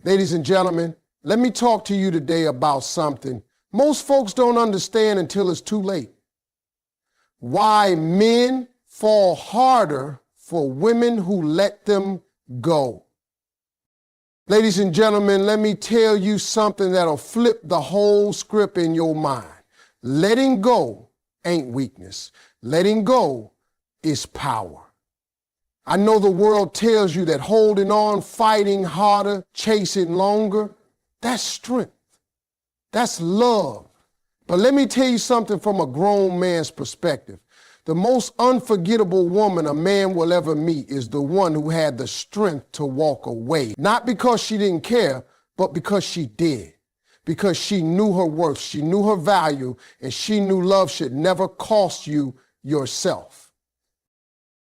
Ladies and gentlemen, let me talk to you today about something most folks don't understand until it's too late. Why men fall harder for women who let them go. Ladies and gentlemen, let me tell you something that'll flip the whole script in your mind. Letting go ain't weakness. Letting go is power. I know the world tells you that holding on, fighting harder, chasing longer, that's strength. That's love. But let me tell you something from a grown man's perspective. The most unforgettable woman a man will ever meet is the one who had the strength to walk away. Not because she didn't care, but because she did. Because she knew her worth, she knew her value, and she knew love should never cost you yourself.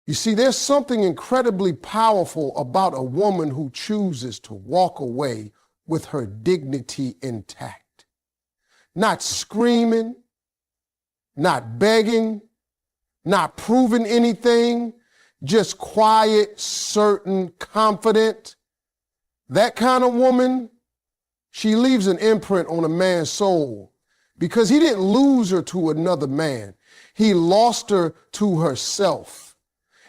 You see, there's something incredibly powerful about a woman who chooses to walk away with her dignity intact. Not screaming, not begging, not proving anything, just quiet, certain, confident. That kind of woman, she leaves an imprint on a man's soul because he didn't lose her to another man. He lost her to herself.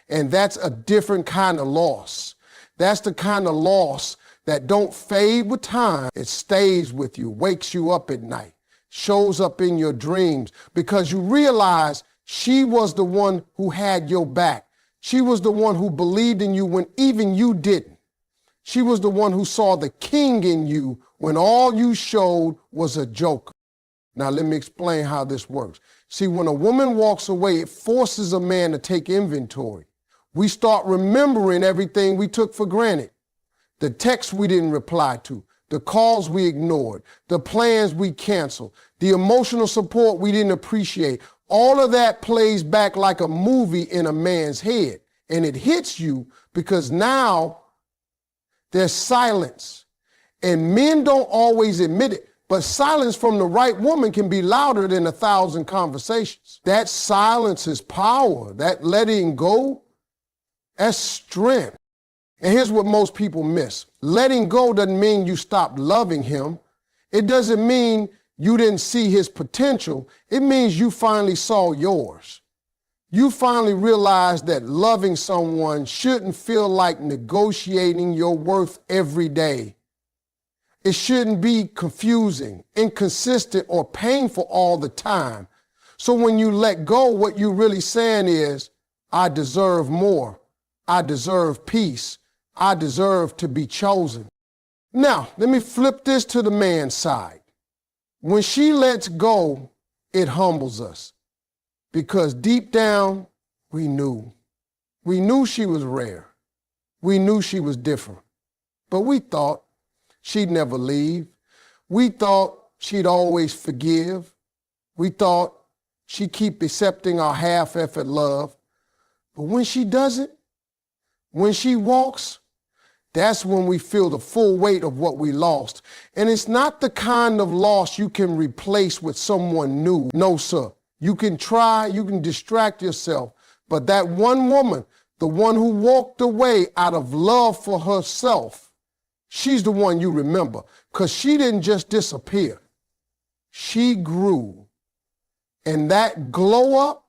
And that's a different kind of loss. That's the kind of loss that don't fade with time. It stays with you, wakes you up at night, shows up in your dreams because you realize she was the one who had your back. She was the one who believed in you when even you didn't. She was the one who saw the king in you when all you showed was a joker. Now let me explain how this works. See, when a woman walks away, it forces a man to take inventory. We start remembering everything we took for granted. The texts we didn't reply to, the calls we ignored, the plans we canceled, the emotional support we didn't appreciate. All of that plays back like a movie in a man's head. And it hits you because now there's silence. And men don't always admit it, but silence from the right woman can be louder than 1,000 conversations. That silence is power. That letting go, that's strength. And here's what most people miss. Letting go doesn't mean you stopped loving him. It doesn't mean you didn't see his potential. It means you finally saw yours. You finally realized that loving someone shouldn't feel like negotiating your worth every day. It shouldn't be confusing, inconsistent, or painful all the time. So when you let go, what you're really saying is, I deserve more. I deserve peace. I deserve to be chosen. Now, let me flip this to the man's side. When she lets go, it humbles us because deep down, we knew. We knew she was rare. We knew she was different, but we thought she'd never leave. We thought she'd always forgive. We thought she'd keep accepting our half-effort love. But when she doesn't, when she walks, that's when we feel the full weight of what we lost. And it's not the kind of loss you can replace with someone new. No, sir. You can try, you can distract yourself. But that one woman, the one who walked away out of love for herself, she's the one you remember because she didn't just disappear. She grew. And that glow up,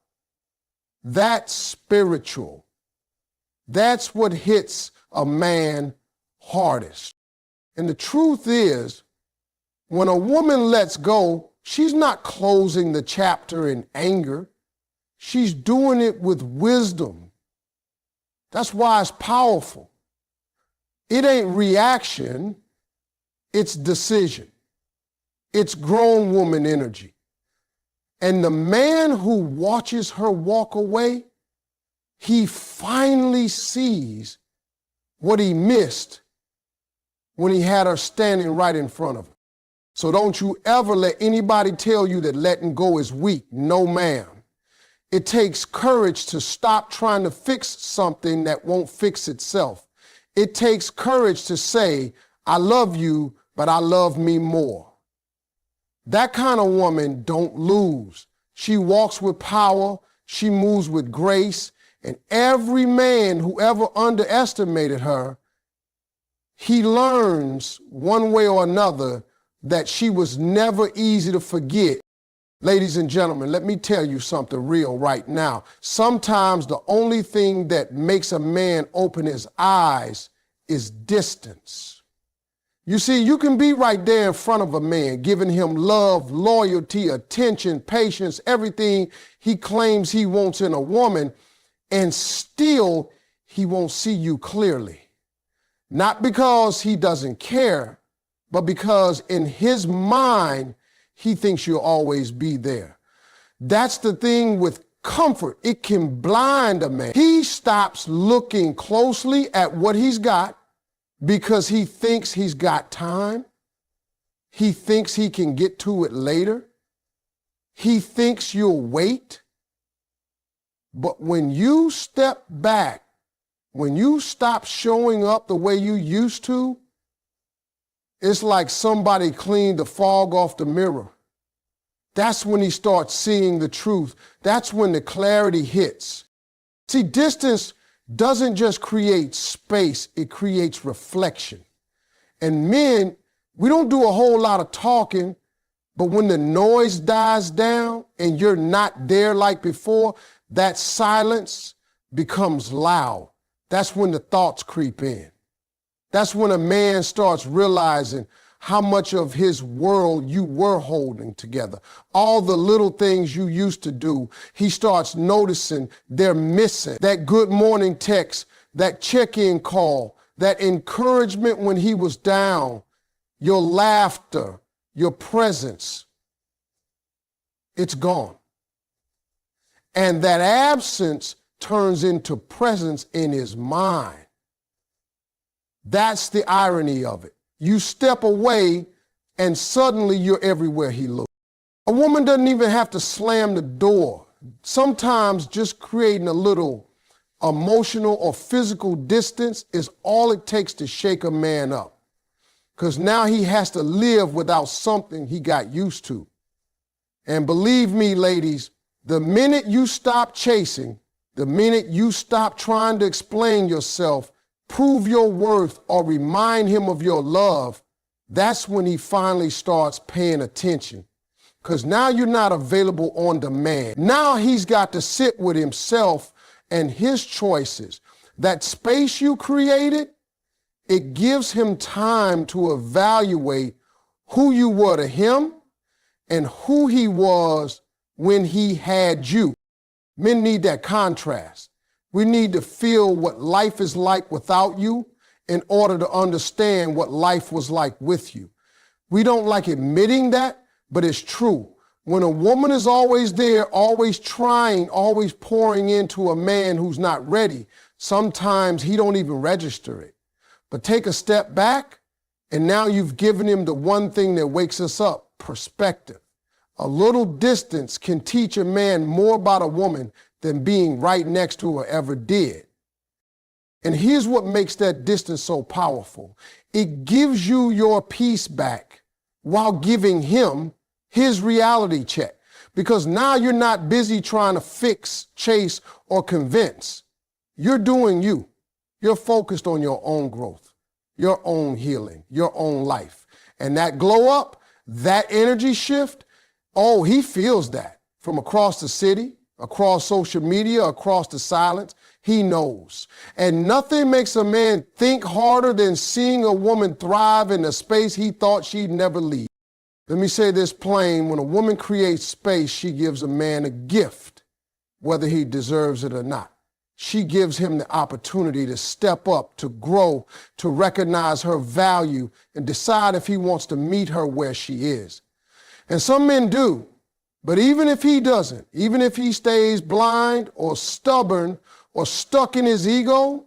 that's spiritual. That's what hits a man hardest. And the truth is, when a woman lets go, she's not closing the chapter in anger. She's doing it with wisdom. That's why it's powerful. It ain't reaction, it's decision. It's grown woman energy. And the man who watches her walk away, he finally sees what he missed when he had her standing right in front of him. So don't you ever let anybody tell you that letting go is weak. No, ma'am. It takes courage to stop trying to fix something that won't fix itself. It takes courage to say, I love you, but I love me more. That kind of woman don't lose. She walks with power. She moves with grace. And every man who ever underestimated her he learns one way or another that she was never easy to forget. Ladies and gentlemen, let me tell you something real right now. Sometimes the only thing that makes a man open his eyes is distance. You see, you can be right there in front of a man, giving him love, loyalty, attention, patience, everything he claims he wants in a woman, and still he won't see you clearly. Not because he doesn't care, but because in his mind, he thinks you'll always be there. That's the thing with comfort. It can blind a man. He stops looking closely at what he's got because he thinks he's got time. He thinks he can get to it later. He thinks you'll wait. But when you step back, when you stop showing up the way you used to, it's like somebody cleaned the fog off the mirror. That's when he starts seeing the truth. That's when the clarity hits. See, distance doesn't just create space, it creates reflection. And men, we don't do a whole lot of talking, but when the noise dies down and you're not there like before, that silence becomes loud. That's when the thoughts creep in. That's when a man starts realizing how much of his world you were holding together. All the little things you used to do, he starts noticing they're missing. That good morning text, that check-in call, that encouragement when he was down, your laughter, your presence, it's gone. And that absence turns into presence in his mind. That's the irony of it. You step away and suddenly you're everywhere he looks. A woman doesn't even have to slam the door. Sometimes just creating a little emotional or physical distance is all it takes to shake a man up. Because now he has to live without something he got used to. And believe me, ladies, the minute you stop chasing, the minute you stop trying to explain yourself, prove your worth, or remind him of your love, that's when he finally starts paying attention. Because now you're not available on demand. Now he's got to sit with himself and his choices. That space you created, it gives him time to evaluate who you were to him and who he was when he had you. Men need that contrast. We need to feel what life is like without you in order to understand what life was like with you. We don't like admitting that, but it's true. When a woman is always there, always trying, always pouring into a man who's not ready, sometimes he don't even register it. But take a step back, and now you've given him the one thing that wakes us up, perspective. A little distance can teach a man more about a woman than being right next to her ever did. And here's what makes that distance so powerful. It gives you your peace back while giving him his reality check. Because now you're not busy trying to fix, chase, or convince. You're doing you. You're focused on your own growth, your own healing, your own life. And that glow up, that energy shift, oh, he feels that from across the city, across social media, across the silence. He knows. And nothing makes a man think harder than seeing a woman thrive in a space he thought she'd never leave. Let me say this plain. When a woman creates space, she gives a man a gift, whether he deserves it or not. She gives him the opportunity to step up, to grow, to recognize her value, and decide if he wants to meet her where she is. And some men do. But even if he doesn't, even if he stays blind or stubborn or stuck in his ego,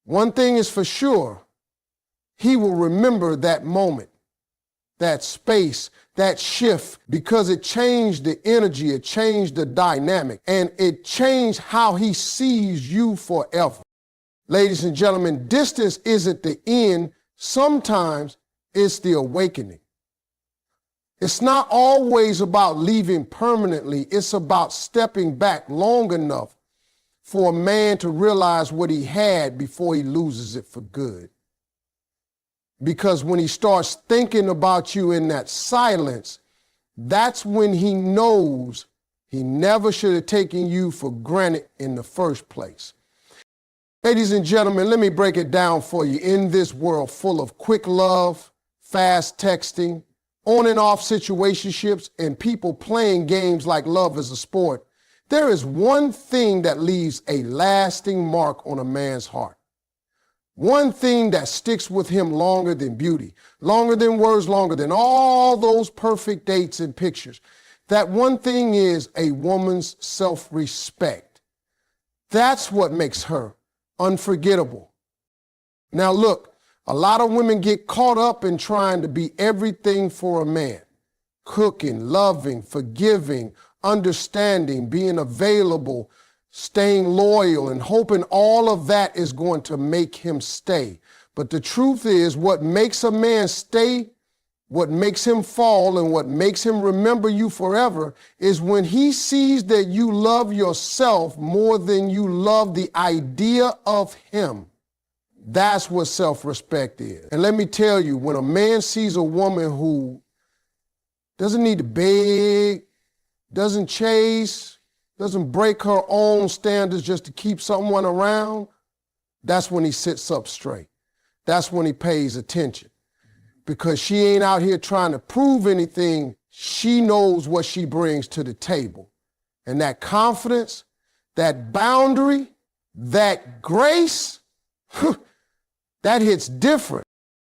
one thing is for sure, he will remember that moment, that space, that shift, because it changed the energy, it changed the dynamic, and it changed how he sees you forever. Ladies and gentlemen, distance isn't the end. Sometimes it's the awakening. It's not always about leaving permanently. It's about stepping back long enough for a man to realize what he had before he loses it for good. Because when he starts thinking about you in that silence, that's when he knows he never should have taken you for granted in the first place. Ladies and gentlemen, let me break it down for you. In this world full of quick love, fast texting, on and off situationships, and people playing games like love is a sport, there is one thing that leaves a lasting mark on a man's heart. One thing that sticks with him longer than beauty, longer than words, longer than all those perfect dates and pictures. That one thing is a woman's self-respect. That's what makes her unforgettable. Now look, a lot of women get caught up in trying to be everything for a man. Cooking, loving, forgiving, understanding, being available, staying loyal, and hoping all of that is going to make him stay. But the truth is, what makes a man stay, what makes him fall, and what makes him remember you forever is when he sees that you love yourself more than you love the idea of him. That's what self-respect is. And let me tell you, when a man sees a woman who doesn't need to beg, doesn't chase, doesn't break her own standards just to keep someone around, that's when he sits up straight. That's when he pays attention. Because she ain't out here trying to prove anything. She knows what she brings to the table. And that confidence, that boundary, that grace, that hits different.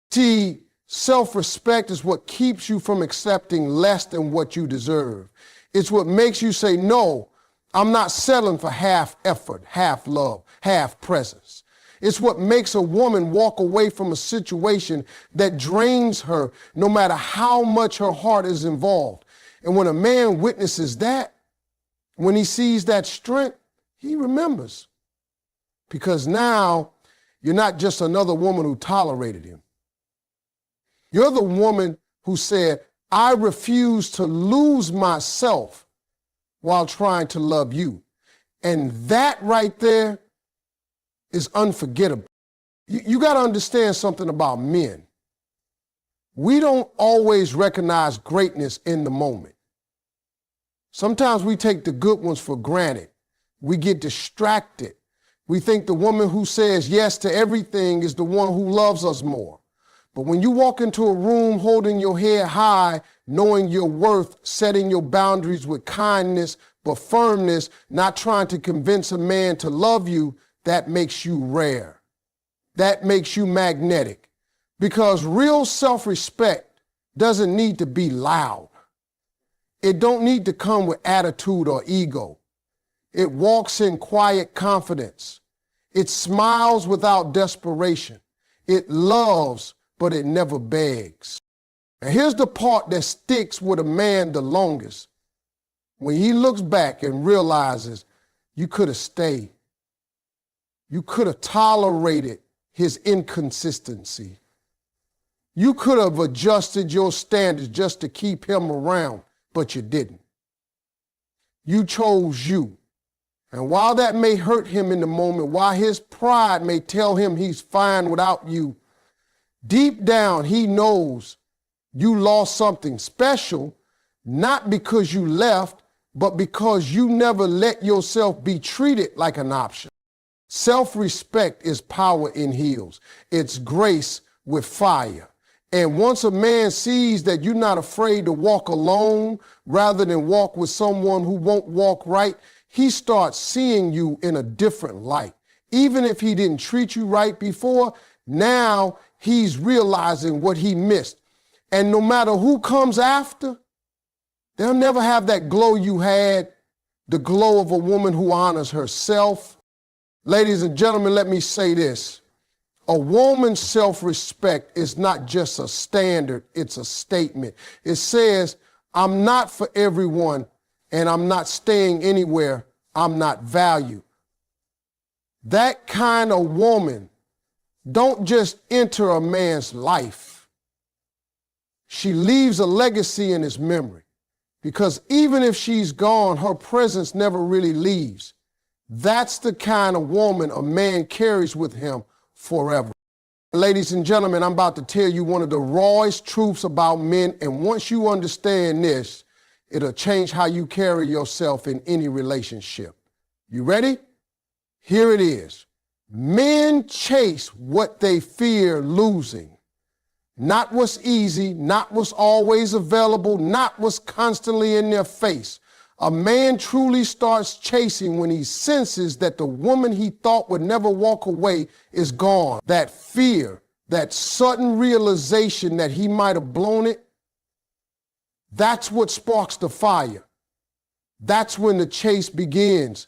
See, self-respect is what keeps you from accepting less than what you deserve. It's what makes you say, no, I'm not settling for half effort, half love, half presence. It's what makes a woman walk away from a situation that drains her, no matter how much her heart is involved. And when a man witnesses that, when he sees that strength, he remembers. Because now you're not just another woman who tolerated him. You're the woman who said, I refuse to lose myself while trying to love you. And that right there is unforgettable. You got to understand something about men. We don't always recognize greatness in the moment. Sometimes we take the good ones for granted. We get distracted. We think the woman who says yes to everything is the one who loves us more. But when you walk into a room holding your head high, knowing your worth, setting your boundaries with kindness, but firmness, not trying to convince a man to love you, that makes you rare. That makes you magnetic. Because real self-respect doesn't need to be loud. It don't need to come with attitude or ego. It walks in quiet confidence. It smiles without desperation. It loves, but it never begs. And here's the part that sticks with a man the longest. When he looks back and realizes you could have stayed. You could have tolerated his inconsistency. You could have adjusted your standards just to keep him around, but you didn't. You chose you. And while that may hurt him in the moment, while his pride may tell him he's fine without you, deep down he knows you lost something special, not because you left, but because you never let yourself be treated like an option. Self-respect is power in heels. It's grace with fire. And once a man sees that you're not afraid to walk alone rather than walk with someone who won't walk right, he starts seeing you in a different light. Even if he didn't treat you right before, now he's realizing what he missed. And no matter who comes after, they'll never have that glow you had, the glow of a woman who honors herself. Ladies and gentlemen, let me say this. A woman's self-respect is not just a standard, it's a statement. It says, I'm not for everyone, and I'm not staying anywhere I'm not valued. That kind of woman don't just enter a man's life. She leaves a legacy in his memory. Because even if she's gone, her presence never really leaves. That's the kind of woman a man carries with him forever. Ladies and gentlemen, I'm about to tell you one of the rawest truths about men, and once you understand this, it'll change how you carry yourself in any relationship. You ready? Here it is. Men chase what they fear losing. Not what's easy, not what's always available, not what's constantly in their face. A man truly starts chasing when he senses that the woman he thought would never walk away is gone. That fear, that sudden realization that he might have blown it, that's what sparks the fire. That's when the chase begins.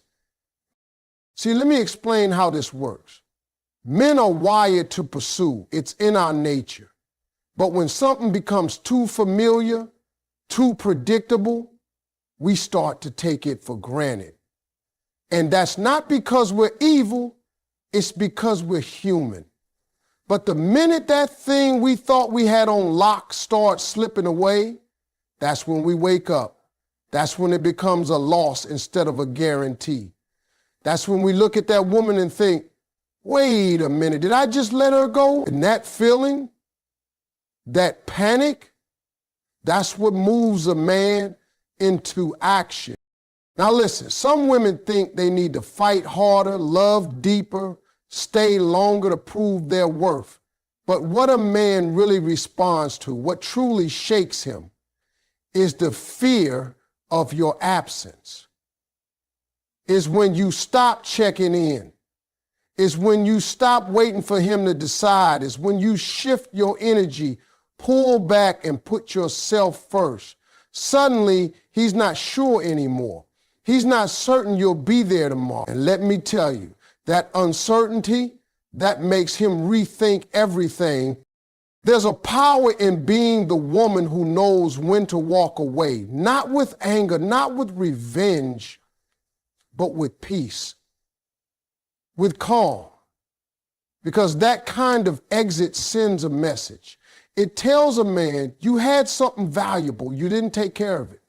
See, let me explain how this works. Men are wired to pursue. It's in our nature. But when something becomes too familiar, too predictable, we start to take it for granted. And that's not because we're evil, it's because we're human. But the minute that thing we thought we had on lock starts slipping away, that's when we wake up. That's when it becomes a loss instead of a guarantee. That's when we look at that woman and think, wait a minute, did I just let her go? And that feeling, that panic, that's what moves a man into action. Now listen, some women think they need to fight harder, love deeper, stay longer to prove their worth. But what a man really responds to, what truly shakes him, is the fear of your absence. Is when you stop checking in. Is when you stop waiting for him to decide. Is when you shift your energy, pull back and put yourself first. Suddenly, he's not sure anymore. He's not certain you'll be there tomorrow. And let me tell you, that uncertainty, that makes him rethink everything. There's a power in being the woman who knows when to walk away, not with anger, not with revenge, but with peace, with calm. Because that kind of exit sends a message. It tells a man, you had something valuable, you didn't take care of it,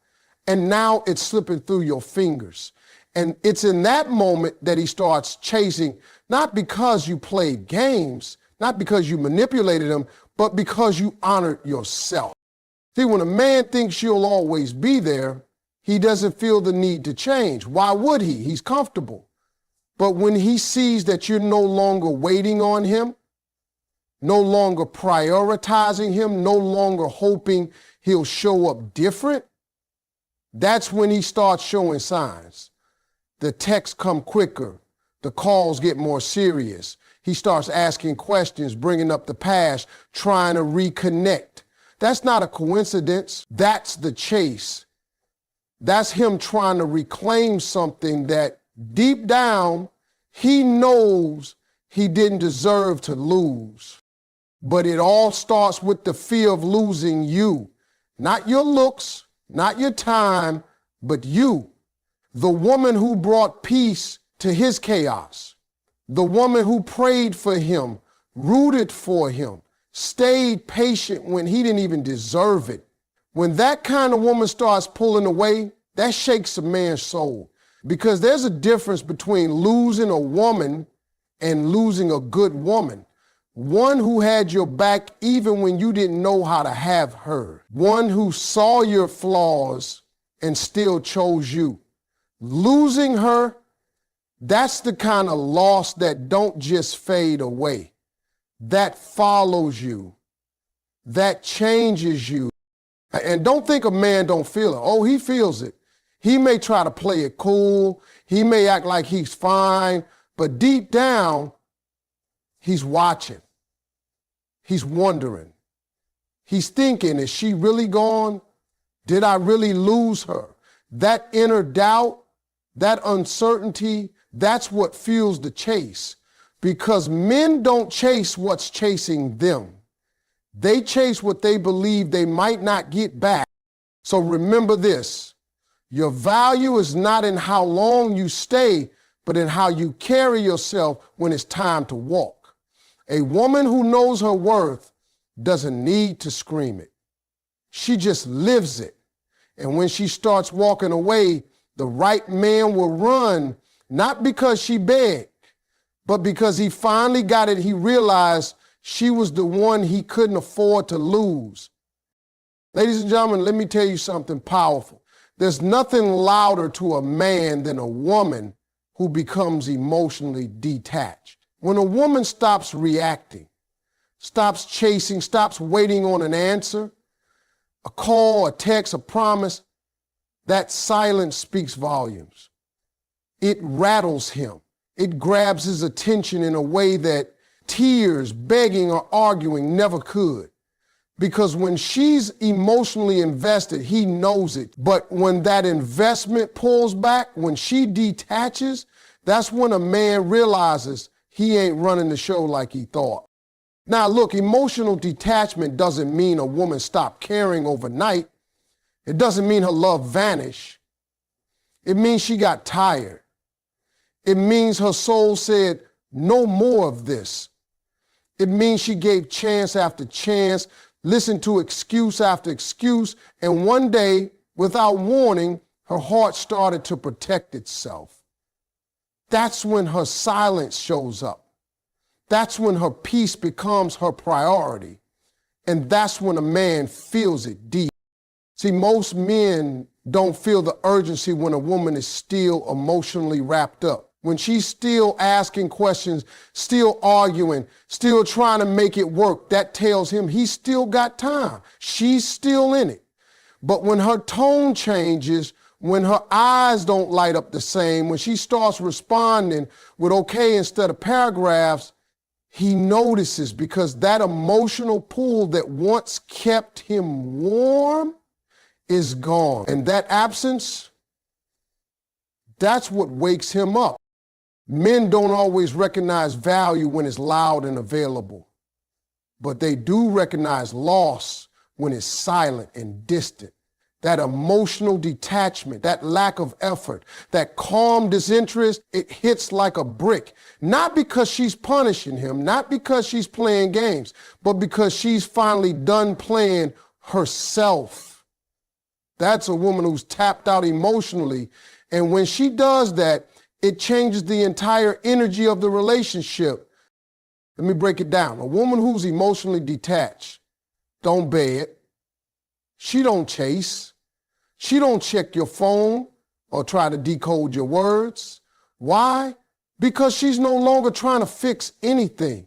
and now it's slipping through your fingers. And it's in that moment that he starts chasing, not because you played games, not because you manipulated him, but because you honored yourself. See, when a man thinks you'll always be there, he doesn't feel the need to change. Why would he? He's comfortable. But when he sees that you're no longer waiting on him, no longer prioritizing him, no longer hoping he'll show up different, that's when he starts showing signs. The texts come quicker. The calls get more serious. He starts asking questions, bringing up the past, trying to reconnect. That's not a coincidence. That's the chase. That's him trying to reclaim something that deep down he knows he didn't deserve to lose. But it all starts with the fear of losing you. Not your looks, not your time, but you. The woman who brought peace to his chaos. The woman who prayed for him, rooted for him, stayed patient when he didn't even deserve it. When that kind of woman starts pulling away, that shakes a man's soul. Because there's a difference between losing a woman and losing a good woman. One who had your back even when you didn't know how to have her. One who saw your flaws and still chose you. Losing her, that's the kind of loss that don't just fade away. That follows you. That changes you. And don't think a man don't feel it. Oh, he feels it. He may try to play it cool. He may act like he's fine. But deep down, he's watching. He's wondering. He's thinking, is she really gone? Did I really lose her? That inner doubt, that uncertainty, that's what fuels the chase. Because men don't chase what's chasing them. They chase what they believe they might not get back. So remember this, your value is not in how long you stay, but in how you carry yourself when it's time to walk. A woman who knows her worth doesn't need to scream it. She just lives it. And when she starts walking away, the right man will run, not because she begged, but because he finally got it. He realized She was the one he couldn't afford to lose. Ladies and gentlemen, let me tell you something powerful. There's nothing louder to a man than a woman who becomes emotionally detached. When a woman stops reacting, stops chasing, stops waiting on an answer, a call, a text, a promise, that silence speaks volumes. It rattles him. It grabs his attention in a way that tears, begging, or arguing never could. Because when she's emotionally invested, he knows it. But when that investment pulls back, when she detaches, that's when a man realizes he ain't running the show like he thought. Now look, emotional detachment doesn't mean a woman stopped caring overnight. It doesn't mean her love vanished. It means she got tired. It means her soul said, no more of this. It means she gave chance after chance, listened to excuse after excuse, and one day, without warning, her heart started to protect itself. That's when her silence shows up. That's when her peace becomes her priority. And that's when a man feels it deep. See, most men don't feel the urgency when a woman is still emotionally wrapped up. When she's still asking questions, still arguing, still trying to make it work, that tells him he's still got time. She's still in it. But when her tone changes, when her eyes don't light up the same, when she starts responding with okay instead of paragraphs, he notices, because that emotional pull that once kept him warm is gone. And that absence, that's what wakes him up. Men don't always recognize value when it's loud and available, but they do recognize loss when it's silent and distant. That emotional detachment, that lack of effort, that calm disinterest, it hits like a brick. Not because she's punishing him, not because she's playing games, but because she's finally done playing herself. That's a woman who's tapped out emotionally. And when she does that, it changes the entire energy of the relationship. Let me break it down. A woman who's emotionally detached don't beg. She don't chase. She don't check your phone or try to decode your words. Why? Because she's no longer trying to fix anything.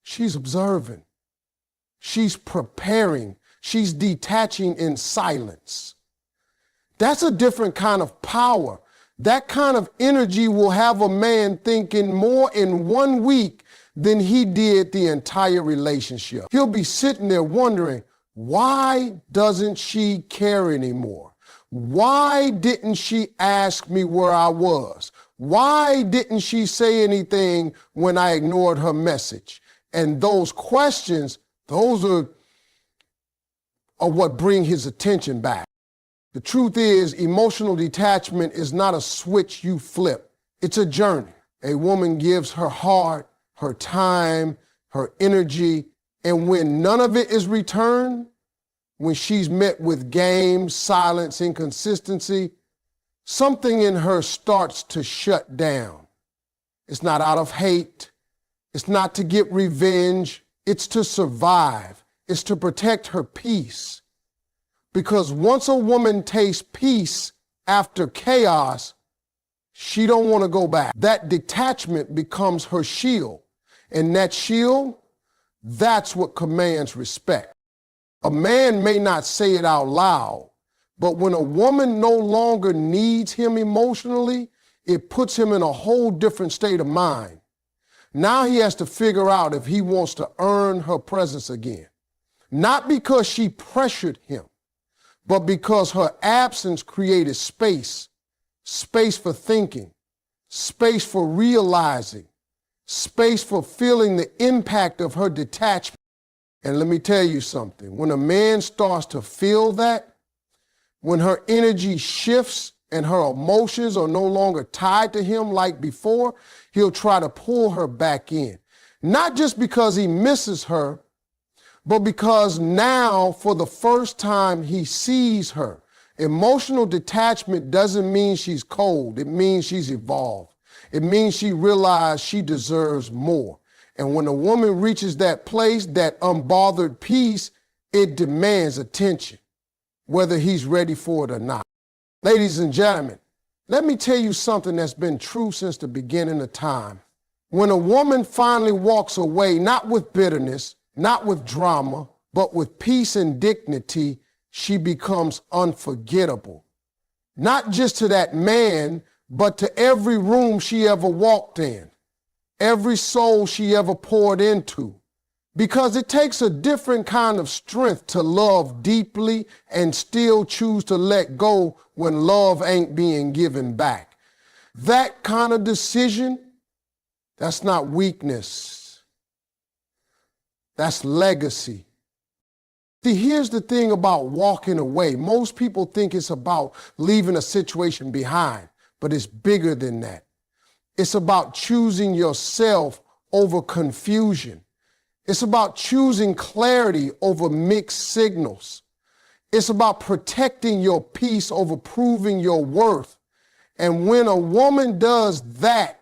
She's observing. She's preparing. She's detaching in silence. That's a different kind of power. That kind of energy will have a man thinking more in 1 week than he did the entire relationship. He'll be sitting there wondering, why doesn't she care anymore? Why didn't she ask me where I was? Why didn't she say anything when I ignored her message? And those questions, those are what bring his attention back. The truth is, emotional detachment is not a switch you flip. It's a journey. A woman gives her heart, her time, her energy, and when none of it is returned, when she's met with games, silence, inconsistency, something in her starts to shut down. It's not out of hate. It's not to get revenge. It's to survive. It's to protect her peace. Because once a woman tastes peace after chaos, she don't want to go back. That detachment becomes her shield. And that shield, that's what commands respect. A man may not say it out loud, but when a woman no longer needs him emotionally, it puts him in a whole different state of mind. Now he has to figure out if he wants to earn her presence again. Not because she pressured him, but because her absence created space for thinking, space for realizing, space for feeling the impact of her detachment. And let me tell you something, when a man starts to feel that, when her energy shifts and her emotions are no longer tied to him like before, he'll try to pull her back in. Not just because he misses her, but because now, for the first time, he sees her. Emotional detachment doesn't mean she's cold. It means she's evolved. It means she realized she deserves more. And when a woman reaches that place, that unbothered peace, it demands attention, whether he's ready for it or not. Ladies and gentlemen, let me tell you something that's been true since the beginning of time. When a woman finally walks away, not with bitterness, not with drama, but with peace and dignity, she becomes unforgettable. Not just to that man, but to every room she ever walked in, every soul she ever poured into. Because it takes a different kind of strength to love deeply and still choose to let go when love ain't being given back. That kind of decision, that's not weakness. That's legacy. See, here's the thing about walking away. Most people think it's about leaving a situation behind, but it's bigger than that. It's about choosing yourself over confusion. It's about choosing clarity over mixed signals. It's about protecting your peace over proving your worth. And when a woman does that,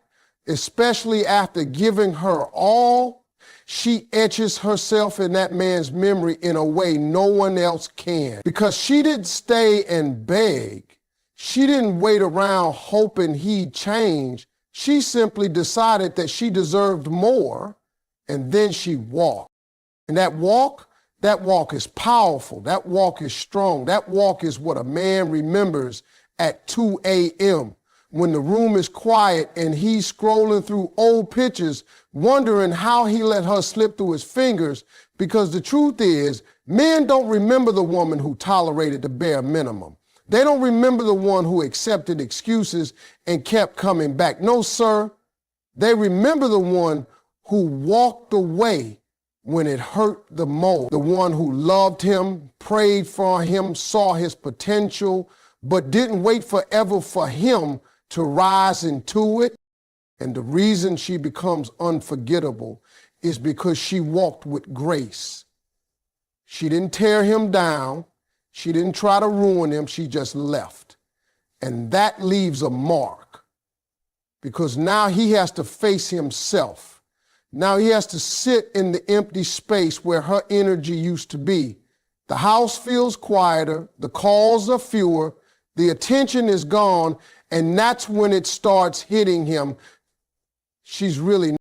especially after giving her all, she etches herself in that man's memory in a way no one else can. Because she didn't stay and beg. She didn't wait around hoping he'd change. She simply decided that she deserved more, and then she walked. And that walk is powerful. That walk is strong. That walk is what a man remembers at 2 a.m. when the room is quiet and he's scrolling through old pictures, wondering how he let her slip through his fingers, because the truth is, men don't remember the woman who tolerated the bare minimum. They don't remember the one who accepted excuses and kept coming back. No, sir. They remember the one who walked away when it hurt the most. The one who loved him, prayed for him, saw his potential, but didn't wait forever for him to rise into it. And the reason she becomes unforgettable is because she walked with grace. She didn't tear him down. She didn't try to ruin him. She just left. And that leaves a mark, because now he has to face himself. Now he has to sit in the empty space where her energy used to be. The house feels quieter. The calls are fewer. The attention is gone. And that's when it starts hitting him. She's really